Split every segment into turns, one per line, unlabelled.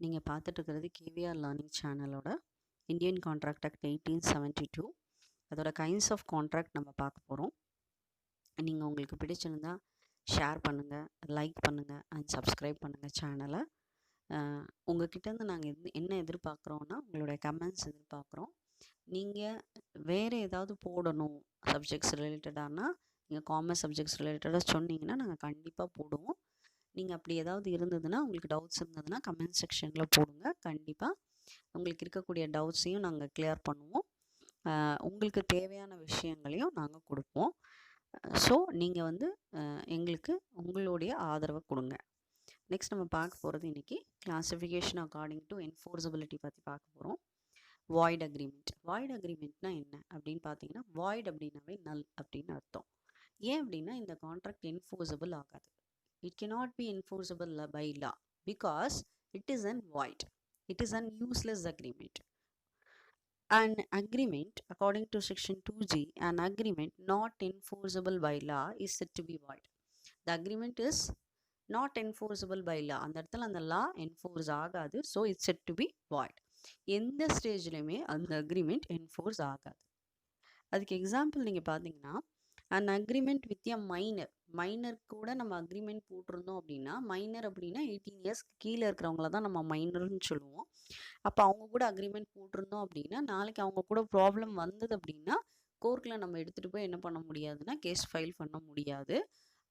நீங்கள் பார்த்துட்டு இருக்கிறது கேவிஆர் லேர்னிங் சேனலோட இந்தியன் கான்ட்ராக்ட் ஆக்ட் 1872 அதோட கைண்ட்ஸ் ஆஃப் கான்ட்ராக்ட் நம்ம பார்க்க போகிறோம். நீங்கள் உங்களுக்கு பிடிச்சிருந்தா ஷேர் பண்ணுங்கள், லைக் பண்ணுங்கள் அண்ட் சப்ஸ்கிரைப் பண்ணுங்கள் சேனலை. உங்ககிட்டேருந்து நாங்கள் என்ன எதிர்பார்க்குறோன்னா உங்களுடைய கமெண்ட்ஸ் எதிர்பார்க்குறோம். நீங்கள் வேறு ஏதாவது போடணும் சப்ஜெக்ட்ஸ் ரிலேட்டடானா நீங்கள் காமர்ஸ் சப்ஜெக்ட்ஸ் ரிலேட்டடாக சொன்னீங்கன்னா நாங்கள் கண்டிப்பாக போடுவோம். நீங்கள் அப்படி ஏதாவது இருந்ததுன்னா உங்களுக்கு டவுட்ஸ் இருந்ததுன்னா கமெண்ட் செக்ஷனில் போடுங்க. கண்டிப்பாக உங்களுக்கு இருக்கக்கூடிய டவுட்ஸையும் நாங்கள் கிளியர் பண்ணுவோம். உங்களுக்கு தேவையான விஷயங்களையும் நாங்கள் கொடுப்போம். ஸோ நீங்கள் எங்களுக்கு உங்களுடைய ஆதரவை கொடுங்க. நெக்ஸ்ட் நம்ம பார்க்க போகிறது இன்றைக்கி கிளாஸிஃபிகேஷன் அக்கார்டிங் டு என்ஃபோர்ஸபிலிட்டி பற்றி பார்க்க போகிறோம். Void agreement. வாய்ட் அக்ரிமெண்ட்னா என்ன அப்படின்னு பார்த்தீங்கன்னா, வாய்ட் அப்படின்னாவே நல் அப்படின்னு அர்த்தம். ஏன் அப்படின்னா இந்த கான்ட்ராக்ட் என்ஃபோர்ஸபிள் ஆகாது. It cannot be enforceable by law because it is an void. It is an useless agreement. An agreement, according to section 2G, an agreement not enforceable by law is said to be void. The agreement is not enforceable by law. அந்த இடத்துல அந்த law enforce ஆகாது. So it's said to be void. எந்த ஸ்டேஜ்லையுமே அந்த agreement enforce ஆகாது. அதுக்கு example நீங்கள் பார்த்தீங்கன்னா, and agreement with a minor கூட நம்ம அக்ரிமெண்ட் போட்டிருந்தோம் அப்படின்னா, மைனர் அப்படின்னா 18 இயர்ஸ்க்கு கீழே இருக்கிறவங்கள தான் நம்ம மைனர்னு சொல்லுவோம். அப்போ அவங்க கூட அக்ரிமெண்ட் போட்டிருந்தோம் அப்படின்னா, நாளைக்கு அவங்க கூட ப்ராப்ளம் வந்தது அப்படின்னா கோர்ட்டில் நம்ம எடுத்துகிட்டு போய் என்ன பண்ண முடியாதுன்னா கேஸ் ஃபைல் பண்ண முடியாது.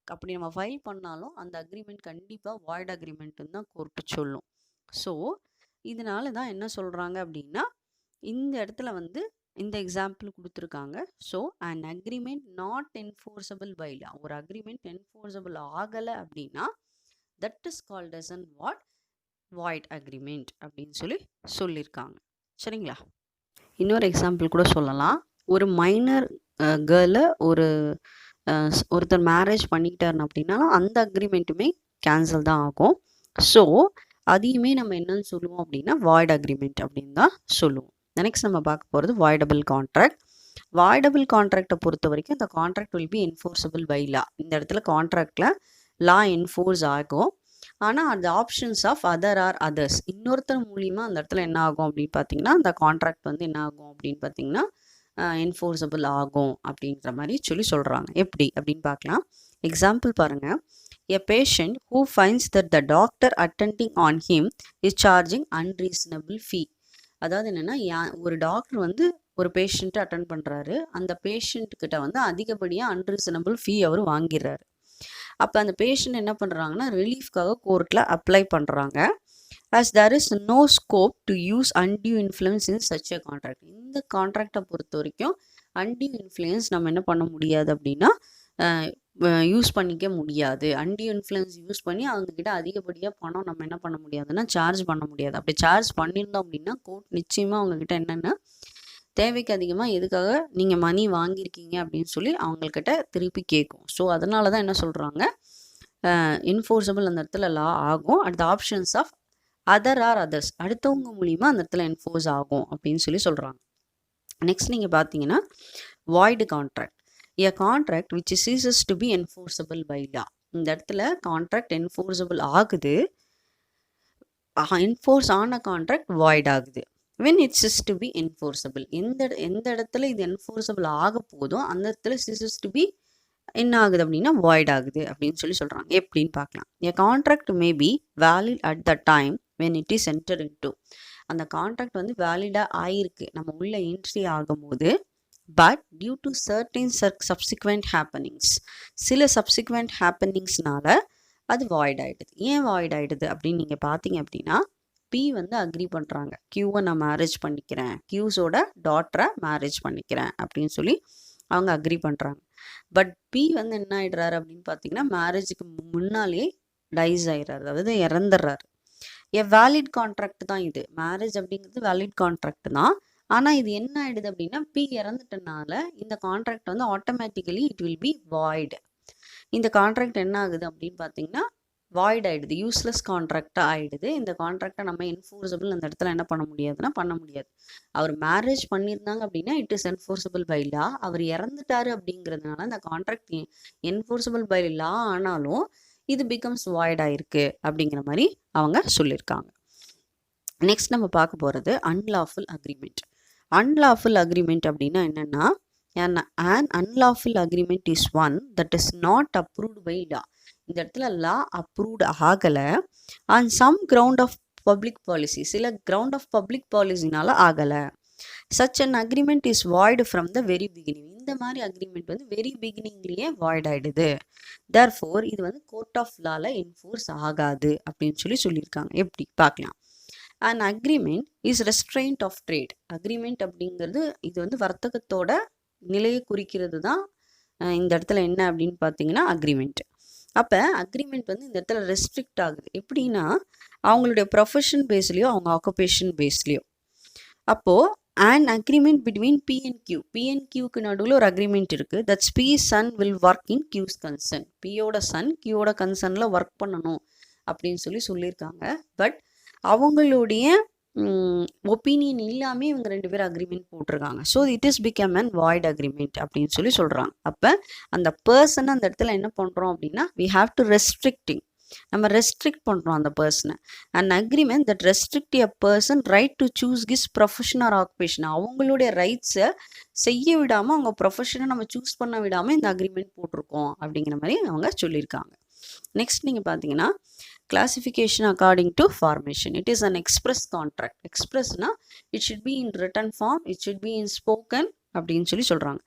அப்படி நம்ம ஃபைல் பண்ணாலும் அந்த அக்ரிமெண்ட் கண்டிப்பாக வாய்ட் அக்ரிமெண்ட்டுன்னு தான் கோர்ட்டு சொல்லும். ஸோ இதனால தான் என்ன சொல்கிறாங்க அப்படின்னா, இந்த இடத்துல இந்த எக்ஸாம்பிள் கொடுத்துருக்காங்க. So and agreement not enforceable by law, ஒரு அக்ரிமெண்ட் என்ஃபோர்ஸபிள் ஆகலை அப்படின்னா that is called as an void agreement அப்படின்னு சொல்லியிருக்காங்க. சரிங்களா? இன்னொரு எக்ஸாம்பிள் கூட சொல்லலாம். ஒரு மைனர் கேர்ளை ஒருத்தர் மேரேஜ் பண்ணிக்கிட்டாருன்னு அப்படின்னாலும் அந்த அக்ரிமெண்ட்டுமே கேன்சல் தான் ஆகும். ஸோ அதையுமே நம்ம என்னன்னு சொல்லுவோம் அப்படின்னா வாய்ட் அக்ரிமெண்ட் அப்படின்னு தான் சொல்லுவோம். நெக்ஸ்ட் நம்ம பார்க்க போகிறது வாய்டபிள் கான்ட்ராக்ட். வாய்டபிள் கான்ட்ராக்டை பொறுத்த வரைக்கும் இந்த contract will be enforceable by law. இந்த இடத்துல கான்ட்ராக்டில் லா என்ஃபோர்ஸ் ஆகும். ஆனால் அந்த options of other or others, இன்னொருத்தர் மூலிமா அந்த இடத்துல என்ன ஆகும் அப்படின்னு பார்த்தீங்கன்னா, அந்த கான்ட்ராக்ட் என்ன ஆகும் அப்படின்னு பார்த்தீங்கன்னா என்ஃபோர்ஸபிள் ஆகும் அப்படின்ற மாதிரி சொல்கிறாங்க. எப்படி அப்படின்னு பார்க்கலாம். எக்ஸாம்பிள் பாருங்கள். A patient who finds that the doctor attending on him is charging unreasonable fee. அதாவது என்னென்னா, ஒரு டாக்டர் ஒரு பேஷண்ட்டை அட்டன் பண்ணுறாரு. அந்த பேஷண்ட்டுக்கிட்ட அதிகப்படியாக அன்ரீசனபிள் ஃபீ அவர் வாங்கிடுறாரு. அப்போ அந்த பேஷண்ட் என்ன பண்ணுறாங்கன்னா ரிலீஃப்காக கோர்ட்டில் அப்ளை பண்ணுறாங்க. as there is no scope to use undue influence in such a contract. இந்த கான்ட்ராக்டை பொறுத்த வரைக்கும் undue influence நம்ம என்ன பண்ண முடியாது அப்படின்னா யூஸ் பண்ணிக்க முடியாது. அன்டியூ இன்ஃப்ளூயன்ஸ் யூஸ் பண்ணி அவங்கக்கிட்ட அதிகப்படியாக பணம் நம்ம என்ன பண்ண முடியாதுன்னா சார்ஜ் பண்ண முடியாது. அப்படி சார்ஜ் பண்ணியிருந்தோம் அப்படின்னா கோர்ட் நிச்சயமாக அவங்கக்கிட்ட என்னென்னா தேவைக்கு அதிகமாக எதுக்காக நீங்கள் மணி வாங்கியிருக்கீங்க அப்படின்னு அவங்கக்கிட்ட திருப்பி கேட்கும். ஸோ அதனால தான் என்ன சொல்கிறாங்க, என்ஃபோர்ஸபிள் அந்த இடத்துல லா ஆகும். அடுத்த options of other or others, அடுத்தவங்க மூலிமா அந்த இடத்துல என்ஃபோர்ஸ் ஆகும் அப்படின்னு சொல்கிறாங்க. நெக்ஸ்ட் நீங்கள் பார்த்தீங்கன்னா void contract. A contract which ceases to be enforceable by law. இந்த இடத்துல கான்ட்ராக்ட் என்ஃபோர்ஸபிள் ஆகுது, என்ஃபோர்ஸ் ஆன கான்ட்ராக்ட் வாய்ட் ஆகுது. when it ceases to be enforceable, எந்த இடத்துல இது என்ஃபோர்ஸபிள் ஆக போதும் அந்த இடத்துல ceases to be என்ன ஆகுது அப்படின்னா வாய்ட் ஆகுது அப்படின்னு சொல்கிறாங்க. எப்படின்னு பார்க்கலாம். A contract may be valid at the time when it is entered into. அந்த கான்ட்ராக்ட் வேலிடாக ஆயிருக்கு நம்ம உள்ள என்ட்ரி ஆகும்போது, but due to certain subsequent happenings, சில subsequent happeningsனால அது வாய்ட் ஆகிடுது. ஏன் வாய்ட் ஆகிடுது அப்படின்னு நீங்கள் பார்த்தீங்க அப்படின்னா, பி அக்ரி பண்ணுறாங்க, கியூவை நான் மேரேஜ் பண்ணிக்கிறேன், கியூஸோட டாட்டரை மேரேஜ் பண்ணிக்கிறேன் அப்படின்னு அவங்க அக்ரி பண்ணுறாங்க. பட் பி என்ன ஆகிடுறாரு அப்படின்னு பார்த்தீங்கன்னா மேரேஜுக்கு முன்னாலே டைஸ் ஆகிடுறாரு, அதாவது இறந்துடுறாரு. வேலிட் கான்ட்ராக்ட் தான் இது. மேரேஜ் அப்படிங்கிறது வேலிட் கான்ட்ராக்ட் தான். ஆனால் இது என்ன ஆகிடுது அப்படின்னா பி இறந்துட்டனால இந்த contract automatically it will B void. இந்த கான்ட்ராக்ட் என்ன ஆகுது அப்படின்னு பார்த்தீங்கன்னா வாய்ட் ஆகிடுது, யூஸ்லெஸ் கான்ட்ராக்டாக ஆகிடுது. இந்த கான்ட்ராக்டை நம்ம என்ஃபோர்ஸபிள் அந்த இடத்துல என்ன பண்ண முடியாதுன்னா பண்ண முடியாது. அவர் மேரேஜ் பண்ணியிருந்தாங்க அப்படின்னா it is enforceable by law. அவர் இறந்துட்டாரு அப்படிங்கிறதுனால இந்த கான்ட்ராக்ட் என்ஃபோர்ஸபிள் பை லா ஆனாலும் இது பிகம்ஸ் வாய்ட் ஆயிருக்கு அப்படிங்கிற மாதிரி அவங்க சொல்லியிருக்காங்க. நெக்ஸ்ட் நம்ம பார்க்க போகிறது அன்லாஃபுல் அக்ரிமெண்ட். அன்லாஃபுல் அக்ரிமெண்ட் அப்படின்னா என்னென்னா, an unlawful agreement is one that is not approved by law. இந்த இடத்துல லா அப்ரூவ்ட் ஆகலை, on some ground of public policy, சில கிரவுண்ட் ஆஃப் பப்ளிக் பாலிசினால ஆகலை. Such an agreement is void from the very beginning. இந்த மாதிரி அக்ரிமெண்ட் வந்து வெரி பிகினிங்லேயே வாய்ட் ஆகிடுது. தேர்ஃபோர் இது வந்து கோர்ட் ஆஃப் லாவில் என்ஃபோர்ஸ் ஆகாது அப்படின்னு சொல்லியிருக்காங்க. எப்படி பார்க்கலாம். And agreement is restraint of trade. Agreement அப்படிங்கிறது இது வந்து வர்த்தகத்தோட நிலையை குறிக்கிறது தான் இந்த இடத்துல என்ன அப்படின்னு பார்த்தீங்கன்னா அக்ரிமெண்ட். அப்போ அக்ரிமெண்ட் வந்து இந்த இடத்துல ரெஸ்ட்ரிக்ட் ஆகுது. எப்படின்னா அவங்களுடைய ப்ரொஃபஷன் பேஸ்லேயோ அவங்க ஆக்குபேஷன் பேஸ்லேயோ. அப்போது and agreement between P and Q, P and கியூக்கு நடுவில் ஒரு அக்ரிமெண்ட் இருக்குது. That's P son will work in Q's concern. பியோட சன் கியூவோட கன்சர்னில் ஒர்க் பண்ணணும் அப்படின்னு சொல்லியிருக்காங்க. பட் அவங்களுடைய ஒப்பீனியன் இல்லாமல் இவங்க 2 பேரும் அக்ரிமெண்ட் போட்டிருக்காங்க. So it is become an void agreement அப்படின்னு சொல்கிறாங்க. அப்போ அந்த பர்சனை அந்த இடத்துல என்ன பண்ணுறோம் அப்படின்னா வி ஹாவ் டு ரெஸ்ட்ரிக்டிங், நம்ம ரெஸ்ட்ரிக்ட் பண்ணுறோம் அந்த பர்சனை. And agreement that restrict a person right to choose his profession or occupation. அவங்களுடைய ரைட்ஸை செய்ய விடாமல், அவங்க ப்ரொஃபஷனை நம்ம சூஸ் பண்ண விடாமல் இந்த அக்ரிமெண்ட் போட்டிருக்கோம் அப்படிங்கிற மாதிரி அவங்க சொல்லியிருக்காங்க. நெக்ஸ்ட் நீங்கள் பார்த்தீங்கன்னா classification according to formation. It is an express contract. Expressனா it should be in written form, it should be in spoken அப்படின்னு சொல்கிறாங்க.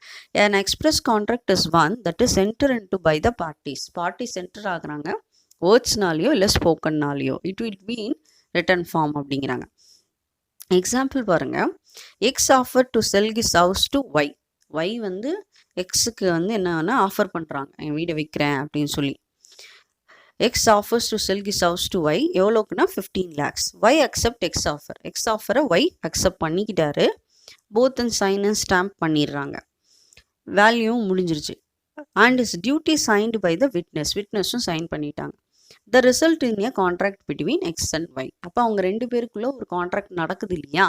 An express contract is one that is entered into by the parties. Parties enter ஆகுறாங்க வேர்ட்ஸ்னாலேயோ இல்லை ஸ்போக்கன்னாலேயோ. It will be in written form அப்படிங்கிறாங்க. Example பாருங்கள். X offer to sell his house to Y. Y வந்து எக்ஸுக்கு வந்து என்னன்னா ஆஃபர் பண்ணுறாங்க, என் வீடை விற்கிறேன் அப்படின்னு சொல்லி. X offers to sell his house to Y. எவ்வளோக்குன்னா 15 lakhs. Y accept X offer. எக்ஸ் ஆஃபரை ஒய் அக்செப்ட் பண்ணிக்கிட்டாரு. Both and sign and stamp பண்ணிடுறாங்க. வேல்யூவும் முடிஞ்சிருச்சு. And is duty signed by the witness. விட்னஸும் சைன் பண்ணிட்டாங்க. The result in a contract between X and Y. அப்போ அவங்க 2 பேருக்குள்ள ஒரு கான்ட்ராக்ட் நடக்குது இல்லையா?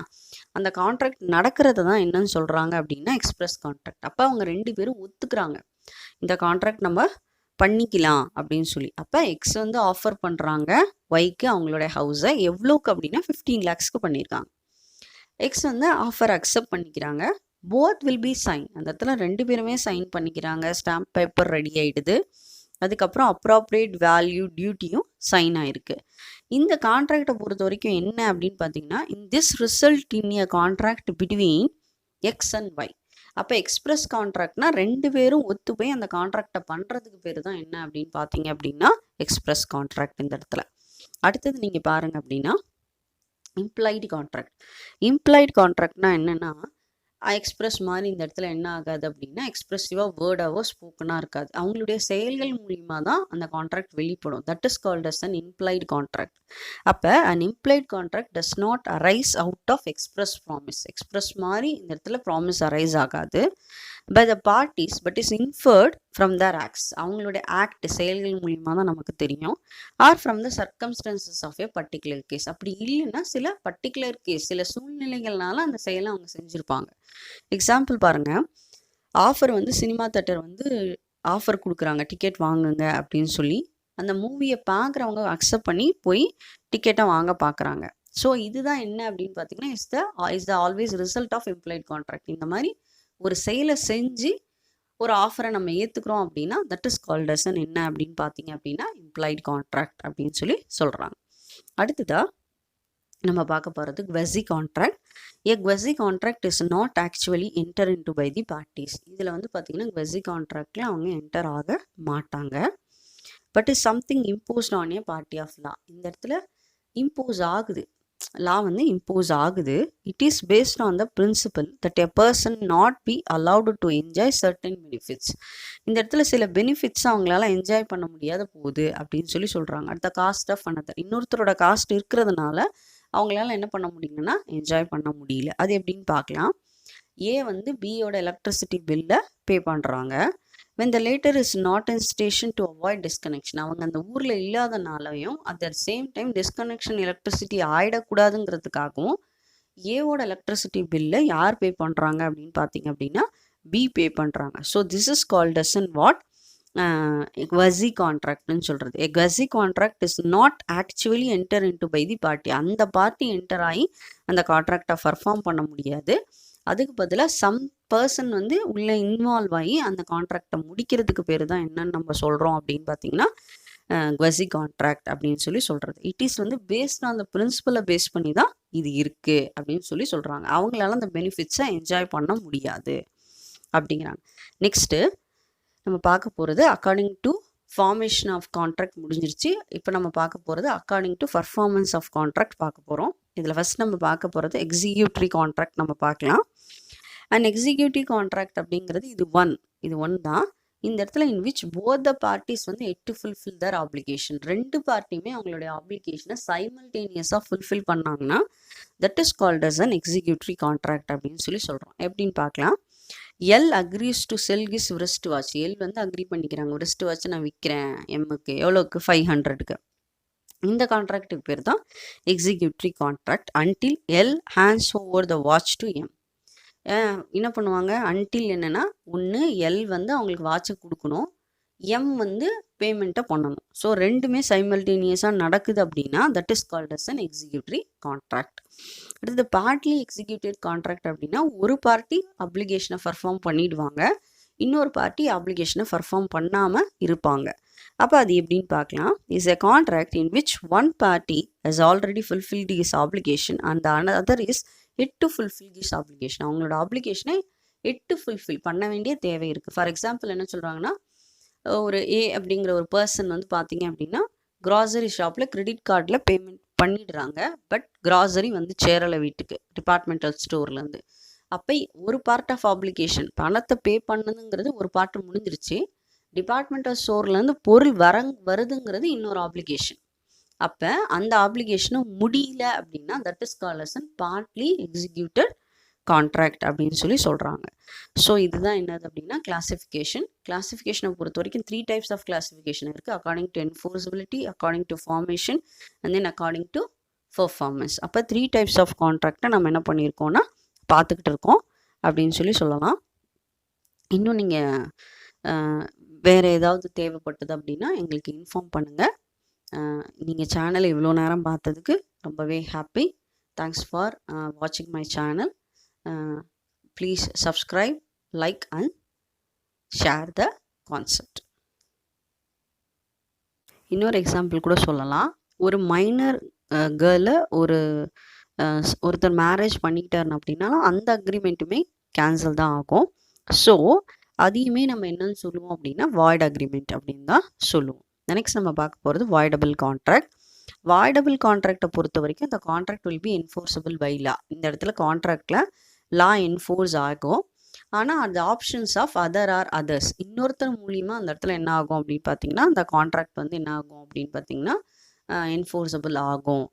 அந்த கான்ட்ராக்ட் நடக்கிறத தான் என்னன்னு சொல்கிறாங்க அப்படின்னா எக்ஸ்பிரஸ் கான்ட்ராக்ட். அப்போ அவங்க 2 பேரும் ஒத்துக்கிறாங்க இந்த கான்ட்ராக்ட் நம்ம பண்ணிக்கலாம் அப்படின்னு சொல்லி. அப்போ எக்ஸ் வந்து ஆஃபர் பண்ணுறாங்க ஒய்க்கு அவங்களோட ஹவுஸை. எவ்வளோக்கு அப்படின்னா 15 lakhsக்கு பண்ணியிருக்காங்க. எக்ஸ் வந்து ஆஃபர் அக்செப்ட் பண்ணிக்கிறாங்க. Both will be sign. அந்த இடத்துல 2 பேருமே சைன் பண்ணிக்கிறாங்க. ஸ்டாம்ப் பேப்பர் ரெடி ஆகிடுது. அதுக்கப்புறம் அப்ராப்ரியேட் வேல்யூ டியூட்டியும் சைன் ஆகிருக்கு. இந்த கான்ட்ராக்டை பொறுத்த வரைக்கும் என்ன அப்படின்னு பார்த்தீங்கன்னா in this result in a contract between X and Y. அப்போ எக்ஸ்பிரஸ் கான்ட்ராக்ட்னா 2 பேரும் ஒத்து போய் அந்த கான்ட்ராக்டை பண்ணுறதுக்கு பேர் தான் என்ன அப்படின்னு பார்த்தீங்க அப்படின்னா எக்ஸ்பிரஸ் கான்ட்ராக்ட் இந்த இடத்துல. அடுத்தது நீங்கள் பாருங்க அப்படின்னா இம்ப்ளாய்டு கான்ட்ராக்ட். இம்ப்ளாய்டு கான்ட்ராக்ட்னா என்னென்னா எக்ஸ்பிரஸ் மாதிரி இந்த இடத்துல என்ன ஆகாது அப்படின்னா எக்ஸ்பிரஸிவாக வேர்டாவோ ஸ்போக்கனாக இருக்காது. அவங்களுடைய செயல்கள் மூலிமா தான் அந்த கான்ட்ராக்ட் வெளிப்படும். That is called as an implied contract. அப்போ an implied contract does not arise out of express promise. Express மாதிரி இந்த இடத்துல ப்ராமிஸ் அரைஸ் ஆகாது. By the parties but is inferred from their acts. அவங்களுடைய ஆக்ட் செயல்கள் மூலிமா தான் நமக்கு தெரியும். Or from the circumstances of a particular case. அப்படி இல்லைன்னா சில பர்டிகுலர் கேஸ், சில சூழ்நிலைகள்னால அந்த செயலை அவங்க செஞ்சுருப்பாங்க. எக்ஸாம்பிள் பாருங்கள். ஆஃபர் வந்து சினிமா தேட்டர் வந்து ஆஃபர் கொடுக்குறாங்க, டிக்கெட் வாங்குங்க அப்படின்னு சொல்லி. அந்த மூவியை பார்க்குறவங்க அக்செப்ட் பண்ணி போய் டிக்கெட்டை வாங்க பார்க்குறாங்க. ஸோ இதுதான் என்ன அப்படின்னு பார்த்தீங்கன்னா is the always result of implied contract. இந்த மாதிரி ஒரு செயலை செஞ்சு ஒரு ஆஃபரை நம்ம ஏற்றுக்கிறோம் அப்படின்னா தட் இஸ் கால்ட் அஸ் என்ன அப்படின்னு பார்த்தீங்க அப்படின்னா இம்ப்ளாய்டு கான்ட்ராக்ட் அப்படின்னு சொல்கிறாங்க. அடுத்ததாக நம்ம பார்க்க போகிறது quasi contract. A quasi contract is not actually enter into by the parties. இதில் வந்து பார்த்திங்கன்னா குவெசி கான்ட்ராக்டில் அவங்க என்டர் ஆக மாட்டாங்க. But is something imposed on a party of law. இந்த இடத்துல இம்போஸ் ஆகுது, லா வந்து இம்போஸ் ஆகுது. It is based on the principle that a person not be allowed to enjoy certain benefits. இந்த இடத்துல சில பெனிஃபிட்ஸ் அவங்களால என்ஜாய் பண்ண முடியாத போகுது அப்படின்னு சொல்கிறாங்க. At the cost of another. இன்னொருத்தரோட காஸ்ட் இருக்கிறதுனால அவங்களால என்ன பண்ண முடியுங்கன்னா என்ஜாய் பண்ண முடியல. அது எப்படின்னு பார்க்கலாம். ஏ வந்து பியோட எலக்ட்ரிசிட்டி பில்லை பே பண்ணுறாங்க. when the later is not in station to avoid disconnection. அவங்க அந்த ஊரில் இல்லாதனாலையும் at the same time disconnection electricity ஆகிடக்கூடாதுங்கிறதுக்காகவும் ஏவோட எலக்ட்ரிசிட்டி பில்லை யார் பே பண்ணுறாங்க அப்படின்னு பார்த்தீங்க அப்படின்னா பி பே பண்ணுறாங்க. So this is called as in what quasi கான்ட்ராக்ட்னு சொல்கிறது. A quasi contract is not actually enter into by the party. அந்த பார்ட்டி என்டர் ஆகி அந்த கான்ட்ராக்டை பர்ஃபார்ம் பண்ண முடியாது. அதுக்கு பதிலாக சம் பர்சன் வந்து உள்ளே இன்வால்வ் ஆகி அந்த கான்ட்ராக்டை முடிக்கிறதுக்கு பேர் தான் என்னன்னு நம்ம சொல்கிறோம் அப்படின்னு பார்த்தீங்கன்னா quasi கான்ட்ராக்ட் அப்படின்னு சொல்லி சொல்கிறது. இட் இஸ் வந்து பேஸ்ட் ஆன் த பிரின்சிபலை பேஸ் பண்ணி தான் இது இருக்குது அப்படின்னு சொல்லி சொல்கிறாங்க. அவங்களால அந்த பெனிஃபிட்ஸை என்ஜாய் பண்ண முடியாது அப்படிங்கிறாங்க. நெக்ஸ்ட்டு நம்ம பார்க்க போகிறது according to formation of contract முடிஞ்சிருச்சு. இப்போ நம்ம பார்க்க போகிறது according to performance of contract பார்க்க போகிறோம். இதில் ஃபஸ்ட் நம்ம பார்க்க போகிறது எக்ஸிக்யூட்டிவ் கான்ட்ராக்ட் நம்ம பார்க்கலாம். அண்ட் எக்ஸிக்யூட்டிவ் கான்ட்ராக்ட் அப்படிங்கிறது இது ஒன் தான். இந்த இடத்துல in which both the parties வந்து yet to fulfil their obligation. ரெண்டு பார்ட்டியுமே அவங்களுடைய ஆப்ளிகேஷனை சைமல்டேனியஸாக ஃபுல்ஃபில் பண்ணாங்கன்னா that is called as an executive contract அப்படின்னு சொல்லி சொல்கிறோம். எப்படின்னு பார்க்கலாம். L agrees to sell his wrist watch. L வந்து அக்ரி பண்ணிக்கிறாங்க, wrist வாட்ச் நான் விற்கிறேன் எம்முக்கு, எவ்வளோக்கு 500க்கு. இந்த கான்ட்ராக்டுக்கு பேர் தான் executive contract. Until L hands over the watch to M. என்ன பண்ணுவாங்க, அன்டில் என்னென்னா ஒன்று எல் வந்து அவங்களுக்கு வாட்சை கொடுக்கணும், எம் வந்து பேமெண்ட்டை பண்ணணும். ஸோ ரெண்டுமே சைமல்டேனியஸாக நடக்குது அப்படின்னா that is called as an executive contract. அடுத்தது பார்ட்லி எக்ஸிக்யூட்டிவ் கான்ட்ராக்ட் அப்படின்னா ஒரு பார்ட்டி அப்ளிகேஷனை பர்ஃபார்ம் பண்ணிடுவாங்க, இன்னொரு பார்ட்டி அப்ளிகேஷனை பர்ஃபார்ம் பண்ணாமல் இருப்பாங்க. அப்போ அது எப்படின்னு பார்க்கலாம். Is a contract in which one party has already fulfilled his obligation and other is yet to fulfil his obligation. அவங்களோட ஆப்ளிகேஷனை எட் டு ஃபுல்ஃபில் பண்ண வேண்டிய தேவை இருக்குது. ஃபார் எக்ஸாம்பிள் என்ன சொல்கிறாங்கன்னா, ஒரு ஏ அப்படிங்கிற ஒரு பர்சன் வந்து பார்த்தீங்க அப்படின்னா கிராசரி ஷாப்பில் கிரெடிட் கார்டில் பேமெண்ட் பண்ணிடுறாங்க, பட் கிராசரி வந்து சேரலை வீட்டுக்கு டிபார்ட்மெண்டல் ஸ்டோர்லேருந்து. அப்போ ஒரு பார்ட் ஆஃப் ஆப்ளிகேஷன் பணத்தை பே பண்ணதுங்கிறது ஒரு பார்ட்டு முடிஞ்சிருச்சு, டிபார்ட்மெண்டல் ஸ்டோர்லேருந்து பொருள் வருதுங்கிறது இன்னொரு ஆப்ளிகேஷன். அப்போ அந்த ஆப்ளிகேஷனும் முடியல அப்படின்னா that is called as an partly executed contract அப்படின்னு சொல்லி சொல்கிறாங்க. ஸோ இதுதான் என்னது அப்படின்னா கிளாசிஃபிகேஷனை பொறுத்த வரைக்கும் 3 டைப்ஸ் ஆஃப் கிளாசிஃபிகேஷன் இருக்குது. According to enforceability, according to formation and then according to performance. அப்போ 3 டைப்ஸ் ஆஃப் கான்ட்ராக்டை நம்ம என்ன பண்ணியிருக்கோம்னா பார்த்துக்கிட்டு இருக்கோம் அப்படின்னு சொல்லி சொல்லலாம். இன்னும் நீங்கள் வேறு ஏதாவது தேவைப்பட்டது அப்படின்னா எங்களுக்கு இன்ஃபார்ம் பண்ணுங்கள். நீங்கள் சேனலை இவ்வளோ நேரம் பார்த்ததுக்கு ரொம்பவே ஹாப்பி. தேங்க்ஸ் ஃபார் வாட்சிங் my channel. Please subscribe, like and share the concept. இன்னொரு எக்ஸாம்பிள் கூட சொல்லலாம். ஒரு மைனர் கேர்ளை ஒருத்தர் மேரேஜ் பண்ணிக்கிட்டாருன்னு அப்படின்னாலும் அந்த அக்ரிமெண்ட்டுமே கேன்சல் தான் ஆகும். ஸோ அதையுமே நம்ம என்னன்னு சொல்லுவோம் அப்படின்னா வாய்ட் அக்ரிமெண்ட் அப்படின்னு தான் சொல்லுவோம். நெக்ஸ்ட் நம்ம பார்க்க போகிறது வாய்டபிள் கான்ட்ராக்ட். வாய்டபிள் கான்ட்ராக்டை பொறுத்த வரைக்கும் இந்த contract will be enforceable by law. இந்த இடத்துல கான்ட்ராக்டில் லா என்ஃபோர்ஸ் ஆகும். ஆனால் அந்த options of other or others, இன்னொருத்தர் மூலிமா அந்த இடத்துல என்ன ஆகும் அப்படின்னு பார்த்தீங்கன்னா அந்த கான்ட்ராக்ட் வந்து என்ன ஆகும் அப்படின்னு பார்த்தீங்கன்னா என்ஃபோர்ஸபிள் ஆகும்.